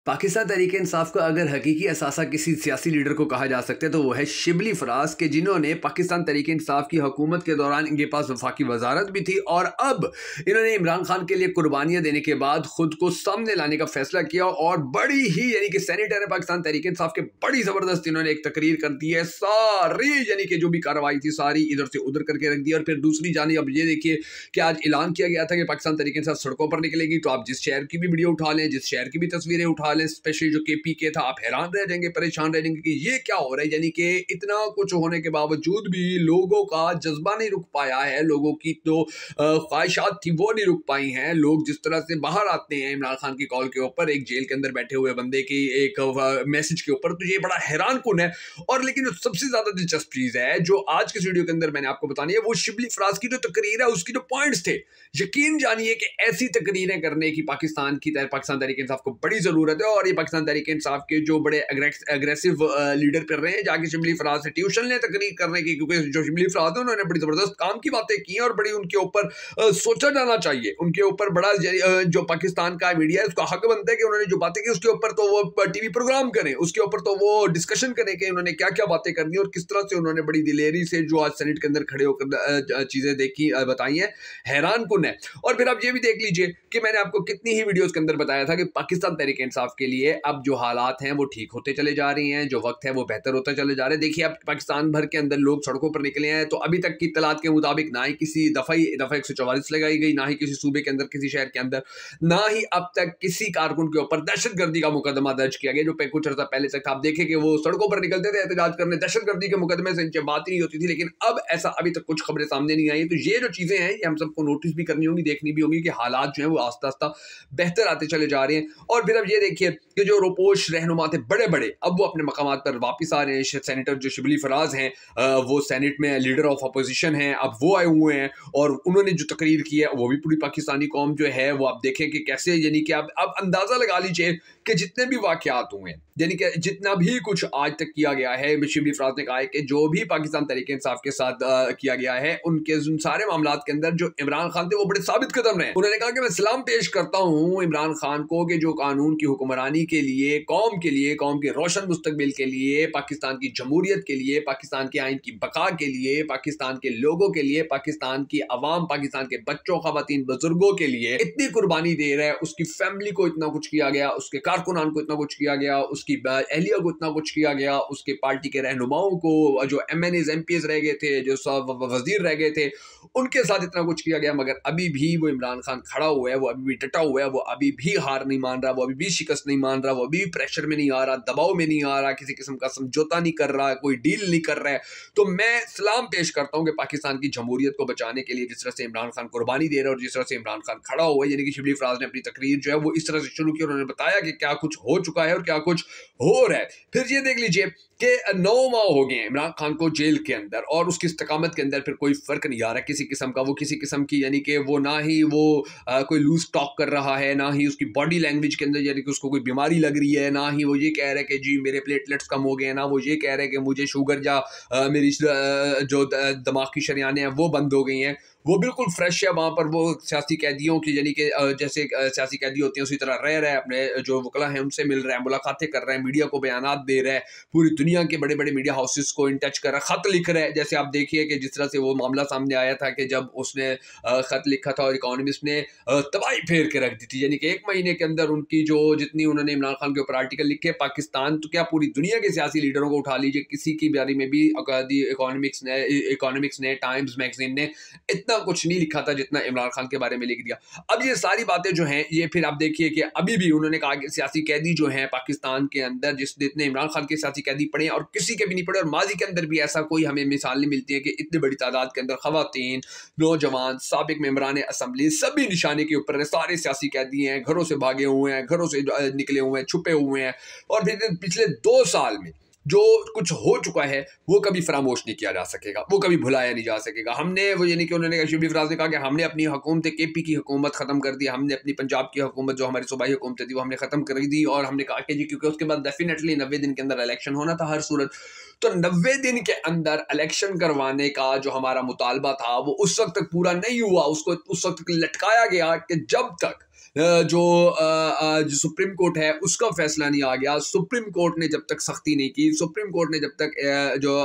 पाकिस्तान तहरीक इंसाफ का अगर हकीकी असासा किसी सियासी लीडर को कहा जा सकता है तो वो है शिबली फराज के, जिन्होंने पाकिस्तान तहरीक इंसाफ की हुकूमत के दौरान इनके पास वफाकी वजारत भी थी और अब इन्होंने इमरान खान के लिए कुर्बानियां देने के बाद खुद को सामने लाने का फैसला किया और बड़ी ही यानी कि सेनेटर है पाकिस्तान तहरीक इंसाफ के, बड़ी जबरदस्त इन्होंने एक तकरीर कर दी है। सारी यानी कि जो भी कार्रवाई थी सारी इधर से उधर करके रख दी। और फिर दूसरी जानी अब ये देखिए कि आज ऐलान किया गया था कि पाकिस्तान तहरीक इंसाफ सड़कों पर निकलेगी, तो आप जिस शहर की भी वीडियो उठा लें, जिस शहर की भी तस्वीरें उठा लें, स्पेशली जो केपीके था, आप हैरान रह जाएंगे, परेशान रह जाएंगे कि ये क्या हो रहा है। यानी कि इतना कुछ होने के बावजूद भी लोगों का जज्बा नहीं रुक पाया है, लोगों की तो ख्वाहिशात थी वो नहीं रुक पाई हैं। लोग जिस तरह से बाहर आते हैं इमरान खान की कॉल के ऊपर, एक जेल के अंदर बैठे हुए बंदे की एक मैसेज के ऊपर, तो ये बड़ा हैरान कुन है। और लेकिन सबसे ज्यादा दिलचस्प चीज है जो आज के वीडियो के अंदर मैंने आपको बतानी है, वो शिबली फराज की जो तकरीर है उसकी जो पॉइंट्स थे, यकीन जानिए कि ऐसी तकरीरें करने की पाकिस्तान तहरीक इंसाफ को बड़ी जरूरत है। और ये पाकिस्तान तहरीक इंसाफ के जो बड़े अग्रेसिव लीडर कर रहे हैं जाके शिबली फराज से ट्यूशन लें तकरीर करने की, क्योंकि जो शिबली फराज है उन्होंने बड़ी जबरदस्त काम की बातें की और बड़ी उनके ऊपर सोचा जाना चाहिए, उनके ऊपर बड़ा जो पाकिस्तान का मीडिया है उसका हक बनता है कि उन्होंने जो बातें की उसके ऊपर तो वो टीवी प्रोग्राम करें, उसके ऊपर तो वो डिस्कशन करें कि उन्होंने क्या क्या बातें करनी और किस तरह से उन्होंने बड़ी दिलेरी से जो आज सेनेट के अंदर खड़े होकर चीजें देखी बताई हैं, हैरान कुन है। और फिर आप ये भी देख लीजिए कि मैंने आपको कितनी ही वीडियोस के अंदर बताया था कि पाकिस्तान तहरीक इंसाफ के लिए अब जो हालात हैं वो ठीक होते चले जा रही हैं, जो वक्त है वो बेहतर होता चले जा रहे हैं। देखिए अब पाकिस्तान भर के अंदर लोग सड़कों पर निकले हैं, तो अभी तक की इत्तलात के मुताबिक ना ही किसी दफा 144 लगाई गई, ना ही किसी सूबे के अंदर किसी शहर के अंदर, ना ही अब तक किसी कारकुन के ऊपर दहशतगर्दी का मुकदमा दर्ज किया गया। जो कुछ अर्सा पहले तक आप देखें कि वो सड़कों पर निकलते थे एहतजाज करने, दहशतगर्दी के मुकदमे से इनसे बात ही नहीं होती थी, लेकिन अब ऐसा अभी तक कुछ खबरें सामने नहीं आई। तो ये जो चीजें हैं ये हम सबको नोटिस भी करनी होंगी, देखनी भी होंगी कि हालात जो है वो आस्ता आस्ता बेहतर आते चले जा रहे हैं। और फिर अब ये देखिए कि जो रोपोश रहनुमा थे बड़े बड़े, अब वो अपने मकामात पर वापस आ रहे हैं। सेनेटर जो शिबली फराज हैं वो सेनेट में लीडर ऑफ अपोजिशन हैं, अब वो आए हुए हैं और उन्होंने जो तकरीर की है वो भी पूरी पाकिस्तानी कौम जो है वो आप देखें कि कैसे, यानी कि अब अंदाजा लगा लीजिए कि जितने भी वाकयात हुए, यानी कि जितना भी कुछ आज तक किया गया है, शिबली फराज ने कहा है कि जो भी पाकिस्तान तहरीक इंसाफ के साथ किया गया है उनके उन सारे मामलात के अंदर जो इमरान खान थे वो बड़े साबित कदम रहे। उन्होंने कहा कि मैं सलाम पेश करता हूं इमरान खान को कि जो कानून की हुक्मरानी के लिए, कौम के रोशन मुस्तकबिल के लिए, पाकिस्तान की जमहूरियत के लिए, पाकिस्तान के आइन की बका के लिए, पाकिस्तान के लोगों के लिए, पाकिस्तान की अवाम, पाकिस्तान के बच्चों, खवातीन, बुजुर्गों के लिए इतनी कुर्बानी दे रहा है। उसकी फैमिली को इतना कुछ किया गया, उसके कारकुनान को इतना कुछ किया गया, उसकी अहलिया को इतना कुछ किया गया, उसके पार्टी के रहनुमाओं को, जो MNAs MPs रह गए थे, जो सब वजीर रह गए थे, उनके साथ इतना कुछ किया गया, मगर अभी भी वो इमरान खान खड़ा हुआ है, वो अभी भी डटा हुआ है, वो अभी भी हार नहीं मान रहा, वो अभी भी शिकस्त नहीं मान रहा, वो अभी भी प्रेशर में नहीं आ रहा, दबाव में नहीं आ रहा, किसी किस्म का समझौता नहीं कर रहा, कोई डील नहीं कर रहा है। तो मैं सलाम पेश करता हूं कि पाकिस्तान की जमहूरियत को बचाने के लिए जिस तरह से इमरान खान कुर्बानी दे रहा है और जिस तरह से इमरान खान खड़ा हुआ है, यानी कि शिबली फराज ने अपनी तकरीर जो है वो इस तरह से शुरू की, उन्होंने बताया कि क्या कुछ हो चुका है और क्या कुछ हो रहा है। फिर ये देख लीजिए कि 9 माह हो गए इमरान खान को जेल के अंदर और उसकी इस्तकामत के अंदर फिर कोई फर्क नहीं आ रहा किसी किस्म का, वो किसी किस्म की, यानी कि वो ना ही वो कोई लूज टॉक कर रहा है, ना ही उसकी बॉडी लैंग्वेज के अंदर यानी कि उसको कोई बीमारी लग रही है, ना ही वो ये कह रहा है कि जी मेरे प्लेटलेट्स कम हो गए हैं, ना वो ये कह रहा है कि मुझे शुगर या मेरी जो दिमाग की शरियानें हैं वो बंद हो गई हैं। वो बिल्कुल फ्रेश है, वहाँ पर वो सियासी कैदियों की, यानी कि जैसे सियासी कैदी होते हैं उसी तरह रह रहा है, अपने जो वकला हैं उनसे मिल रहा है, मुलाकातें कर रहा है, मीडिया को बयानात दे रहा है, पूरी दुनिया के बड़े बड़े मीडिया हाउसेस को इन टच कर रहा है, खत लिख रहा है। जैसे आप देखिए कि जिस तरह से वो मामला सामने आया था कि जब उसने खत लिखा था और इकोनॉमिस्ट ने तबाही फेर के रख दी थी, यानी कि 1 महीने के अंदर उनकी जो जितनी उन्होंने इमरान खान के ऊपर आर्टिकल लिखे, पाकिस्तान तो क्या पूरी दुनिया के सियासी लीडरों को उठा लीजिए, किसी की बारे में भी इकोनॉमिक्स ने, टाइम्स मैगजीन ने इतना कुछ नहीं लिखा था जितना इमरान खान के बारे में लिख दिया। अब ये सारी बातें जो हैं ये फिर आप देखिए कि अभी भी उन्होंने कहा कि सियासी कैदी जो हैं पाकिस्तान के अंदर, जितने इमरान खान के सियासी कैदी पड़े और किसी के भी नहीं पड़े, और माजी के अंदर भी ऐसा कोई हमें मिसाल नहीं मिलती है कि इतनी बड़ी तादाद के अंदर खवातीन, नौजवान, साबिक मेंबरान असम्बली सभी निशाने के ऊपर सारे सियासी कैदी हैं, घरों से भागे हुए हैं, घरों से निकले हुए हैं, छुपे हुए हैं। और फिर पिछले 2 साल में जो कुछ हो चुका है वो कभी फरामोश नहीं किया जा सकेगा, वो कभी भुलाया नहीं जा सकेगा। हमने वो यानी कि उन्होंने शिबली फराज ने कहा कि हमने अपनी हुकूमत केपी की हुकूमत खत्म कर दी, हमने अपनी पंजाब की हुकूमत जो हमारी सूबाई हुकूमत थी वो हमने खत्म कर दी, और हमने कहा कि जी क्योंकि उसके बाद डेफिनेटली 90 दिन के अंदर इलेक्शन होना था हर सूरत, तो 90 दिन के अंदर इलेक्शन करवाने का जो हमारा मुतालबा था वो उस वक्त तक पूरा नहीं हुआ, उसको उस वक्त तक लटकाया गया कि जब तक जो सुप्रीम कोर्ट है उसका फैसला नहीं आ गया, सुप्रीम कोर्ट ने जब तक सख्ती नहीं की, सुप्रीम कोर्ट ने जब तक जो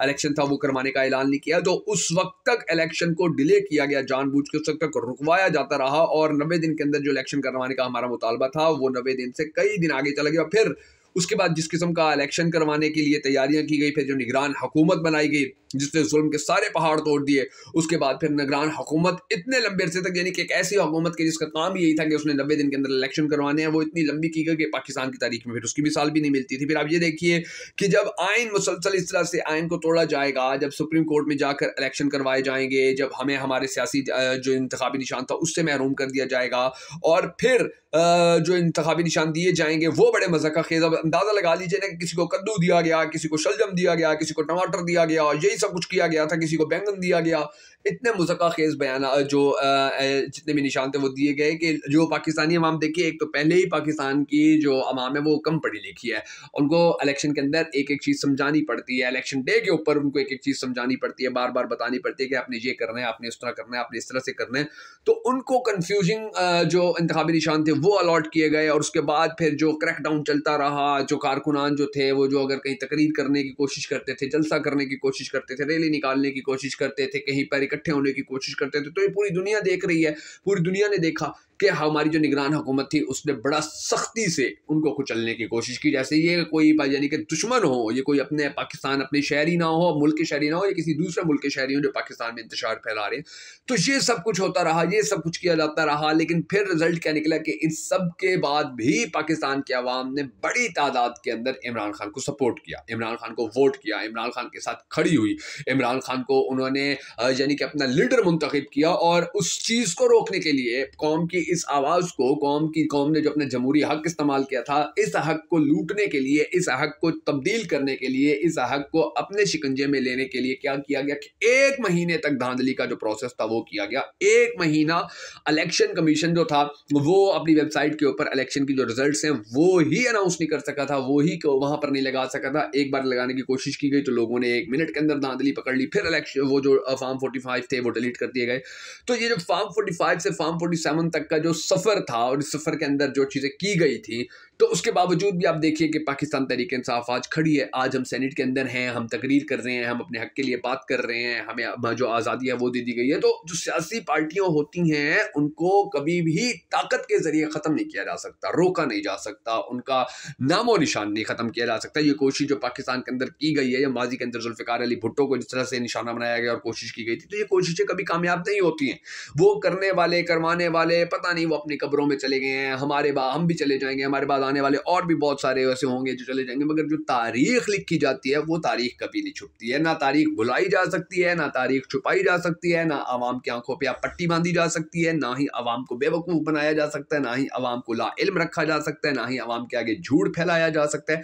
इलेक्शन था वो करवाने का ऐलान नहीं किया, तो उस वक्त तक इलेक्शन को डिले किया गया जानबूझ के, उस वक्त तक रुकवाया जाता रहा और 90 दिन के अंदर जो इलेक्शन करवाने का हमारा मुतालबा था वो 90 दिन से कई दिन आगे चला गया। फिर उसके बाद जिस किस्म का इलेक्शन करवाने के लिए तैयारियां की गई, फिर जो निगरान हुकूमत बनाई गई जिसने जुल्म के सारे पहाड़ तोड़ दिए, उसके बाद फिर निगरान हुकूमत इतने लंबे अरसे तक, यानी कि एक ऐसी हुकूमत की जिसका काम यही था कि उसने 90 दिन के अंदर इलेक्शन करवाने हैं, वो इतनी लंबी की गई कि पाकिस्तान की तारीख में फिर उसकी मिसाल भी नहीं मिलती थी। फिर आप ये देखिए कि जब आइन मुसलसल इस तरह से आइन को तोड़ा जाएगा, जब सुप्रीम कोर्ट में जाकर इलेक्शन करवाए जाएंगे, जब हमें हमारे सियासी जो इंतखाबी निशान था उससे महरूम कर दिया जाएगा, और फिर जो इंतखाबी निशान दिए जाएंगे वो बड़े मज़ा का खेज। अब अंदाज़ा लगा लीजिए ना कि किसी को कद्दू दिया गया, किसी को शलजम दिया गया, किसी को टमाटर दिया गया, और यही सब कुछ किया गया था, किसी को बैंगन दिया गया। इतने मुज़क्का खेज बयान जो जितने भी निशान थे वो दिए गए कि जो पाकिस्तानी अवाम, देखिए एक तो पहले ही पाकिस्तान की जो अवाम है वो कम पढ़ी लिखी है, उनको इलेक्शन के अंदर एक एक चीज़ समझानी पड़ती है, इलेक्शन डे के ऊपर उनको एक एक चीज़ समझानी पड़ती है, बार बार बतानी पड़ती है कि आपने ये करना है, आपने इस तरह करना है, आपने इस तरह से करना है। तो उनको कन्फ्यूजिंग जो इंतखाबी निशान थे वो अलॉट किए गए, और उसके बाद फिर जो क्रैकडाउन चलता रहा, जो कारकुनान जो थे वो जो अगर कहीं तकरीर करने की कोशिश करते थे, जलसा करने की कोशिश करते थे, रैली निकालने की कोशिश करते थे, कहीं पर इकट्ठे होने की कोशिश करते थे, तो ये पूरी दुनिया देख रही है, पूरी दुनिया ने देखा कि हमारी जो निगरान हुकूमत थी उसने बड़ा सख्ती से उनको कुचलने की कोशिश की, जैसे ये कोई यानी कि दुश्मन हो, ये कोई अपने पाकिस्तान अपने शहरी ना हो, मुल्क के शहरी ना हो, या किसी दूसरे मुल्क के शहरी हो जो पाकिस्तान में इंतशार फैला रहे हैं। तो ये सब कुछ होता रहा, ये सब कुछ किया जाता रहा, लेकिन फिर रिजल्ट क्या निकला कि इन सब के बाद भी पाकिस्तान के अवाम ने बड़ी तादाद के अंदर इमरान खान को सपोर्ट किया, इमरान खान को वोट किया, इमरान खान के साथ खड़ी हुई, इमरान खान को उन्होंने यानी कि अपना लीडर मुंतखब किया, और उस चीज़ को रोकने के लिए कौम की इस आवाज़ को, कौम ने जो अपना जमहूरी हक इस्तेमाल किया था, इस हक को लूटने के लिए, इस हक को तब्दील करने के लिए, इस हक को अपने शिकंजे में लेने के लिए क्या किया गया कि 1 महीने तक धांधली का जो प्रोसेस था वो किया गया। 1 महीना इलेक्शन कमीशन जो था वो अपनी वेबसाइट के ऊपर इलेक्शन की जो रिजल्ट्स हैं वो ही अनाउंस नहीं कर सका था, वो ही वहां पर नहीं लगा सका था। एक बार लगाने की कोशिश की गई तो लोगों ने 1 मिनट के अंदर धांधली पकड़ ली, फिर इलेक्शन वो जो फॉर्म 45 थे वो डिलीट कर दिए गए। तो ये जो फॉर्म 45 से फॉर्म 47 तक का जो सफर था, और इस सफर के अंदर जो चीजें की गई थी, तो उसके बावजूद भी आप देखिए कि पाकिस्तान तहरीक इंसाफ आज खड़ी है, आज हम सेनेट के अंदर हैं, हम तकरीर कर रहे हैं, हम अपने हक के लिए बात कर रहे हैं, हमें जो आज़ादी है वो दे दी गई है। तो जो सियासी पार्टियां होती हैं उनको कभी भी ताकत के जरिए ख़त्म नहीं किया जा सकता, रोका नहीं जा सकता, उनका नामो निशान नहीं ख़त्म किया जा सकता। ये कोशिश जो पाकिस्तान के अंदर की गई है, या माजी के अंदर जुल्फ़िकार अली भुट्टो को जिस तरह से निशाना बनाया गया और कोशिश की गई थी, तो ये कोशिशें कभी कामयाब नहीं होती हैं। वो करने वाले, करवाने वाले पता नहीं वो अपनी कब्रों में चले गए हैं, हमारे बाद हम भी चले जाएंगे, हमारे बाद आने वाले और भी बहुत सारे ऐसे होंगे जो चले जाएंगे, मगर जो तारीख लिखी जाती है वो तारीख कभी नहीं छुपती है। ना तारीख भुलाई जा सकती है, ना तारीख छुपाई जा सकती है, ना आवाम की आंखों पे आप पट्टी बांधी जा सकती है, ना ही आवाम को बेवकूफ़ बनाया जा सकता है, ना ही आवाम को ला इल्म रखा जा सकता है, ना ही आवाम के आगे झूठ फैलाया जा सकता है।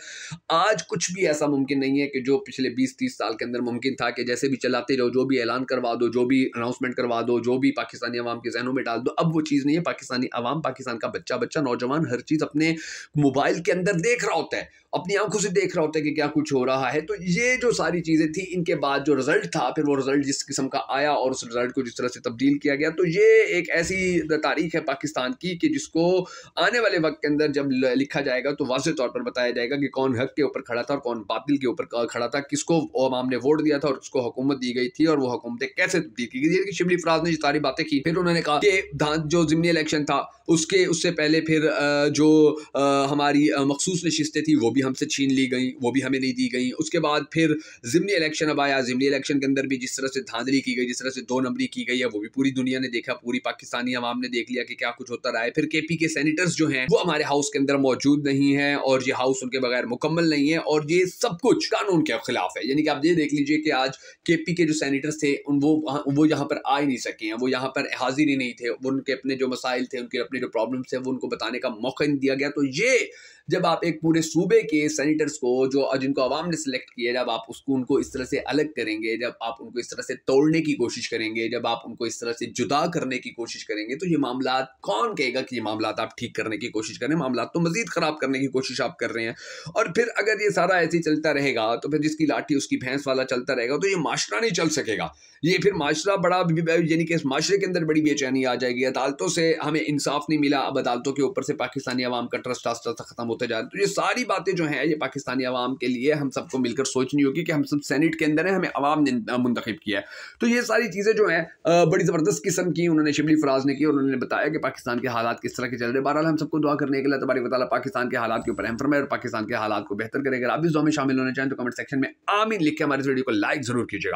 आज कुछ भी ऐसा मुमकिन नहीं है कि जो पिछले 20-30 साल के अंदर मुमकिन था कि जैसे भी चलाते रहो, जो भी ऐलान करवा दो, जो भी अनाउंसमेंट करवा दो, जो भी पाकिस्तानी अवाम के जहनों में डाल दो, अब वो चीज़ नहीं है। पाकिस्तानी अवाम, पाकिस्तान का बच्चा नौजवान हर चीज़ अपने मोबाइल के अंदर देख रहा होता है, अपनी आंखों से देख रहा होता है कि क्या कुछ हो रहा है। तो ये जो सारी चीज़ें थी, इनके बाद जो रिजल्ट था, फिर वो रिजल्ट जिस किस्म का आया और उस रिजल्ट को जिस तरह से तब्दील किया गया, तो ये एक ऐसी तारीख है पाकिस्तान की कि जिसको आने वाले वक्त के अंदर जब लिखा जाएगा तो वाज़ेह तौर पर बताया जाएगा कि कौन हक के ऊपर खड़ा था और कौन बातिल के ऊपर खड़ा था, किसको अवाम ने वोट दिया था और उसको हुकूमत दी गई थी, और वो हुकूमतें कैसे तब्दील की गई। शिबली फराज ने ये सारी बातें की। फिर उन्होंने कहा कि जो ज़िमनी इलेक्शन था उससे पहले फिर जो हमारी मखसूस नशिस्तें थी वो भी हमसे छीन ली गई, वो भी हमें नहीं दी गई। उसके बाद फिर ज़िमनी इलेक्शन अब आया, ज़िमनी इलेक्शन के अंदर भी जिस तरह से धांधली की गई, जिस तरह से 2 नंबरी की गई है, वो भी पूरी दुनिया ने देखा, पूरी पाकिस्तानी अवाम ने देख लिया कि क्या कुछ होता रहा है। फिर केपी के सेनेटर्स जो हैं वो हमारे हाउस के अंदर मौजूद नहीं है, और ये हाउस उनके बगैर मुकम्मल नहीं है, और ये सब कुछ कानून के खिलाफ है। यानी कि आप ये देख लीजिए कि आज केपी के जो सेनेटर्स थे वो यहाँ पर आ ही नहीं सके हैं, वो यहाँ पर हाजिर ही नहीं थे, वो उनके अपने जो मसाइल थे, उनके अपने जो प्रॉब्लम्स थे वो उनको बताने का मौका नहीं दिया गया। तो ये जब आप एक पूरे सूबे के सेनेटर्स को जो जिनको आवाम ने सिलेक्ट किया, जब आप उसको उनको इस तरह से अलग करेंगे, जब आप उनको इस तरह से तोड़ने की कोशिश करेंगे, जब आप उनको इस तरह से जुदा करने की कोशिश करेंगे, तो ये मामला कौन कहेगा कि ये मामला आप ठीक करने की कोशिश करें? मामला तो मजीद खराब करने की कोशिश आप कर रहे हैं। और फिर अगर ये सारा ऐसे ही चलता रहेगा तो फिर जिसकी लाठी उसकी भैंस वाला चलता रहेगा, तो ये माशरा नहीं चल सकेगा। ये फिर माशरा बड़ा, यानी कि इस माशरे के अंदर बड़ी बेचैनी आ जाएगी। अदालतों से हमें इंसाफ नहीं मिला, अब अदालतों के ऊपर से पाकिस्तानी अवाम का ट्रस्ट आस्ता आस्ता खत्म होते जा रहा है। तो ये सारी बातें जो हैं, ये पाकिस्तानी अवाम के लिए हम सबको मिलकर सोचनी होगी कि हम सब सेनेट के अंदर हैं, हमें अवाम ने मुंतखब किया है। तो ये सारी चीज़ें जो हैं बड़ी ज़बरदस्त किस्म की उन्होंने शिबली फराज ने की, और उन्होंने बताया कि पाकिस्तान के हालात किस तरह के चल रहे हैं। बहरहाल हम सबको दुआ करने के लिए तबारक व तआला पाकिस्तान के हालात के ऊपर रहम फरमाए और पाकिस्तान के हालात को बेहतर करें। अगर आप भी इस दुआ में शामिल होना चाहें तो कमेंट सेक्शन में आमीन लिख के हमारे वीडियो को लाइक ज़रूर कीजिएगा।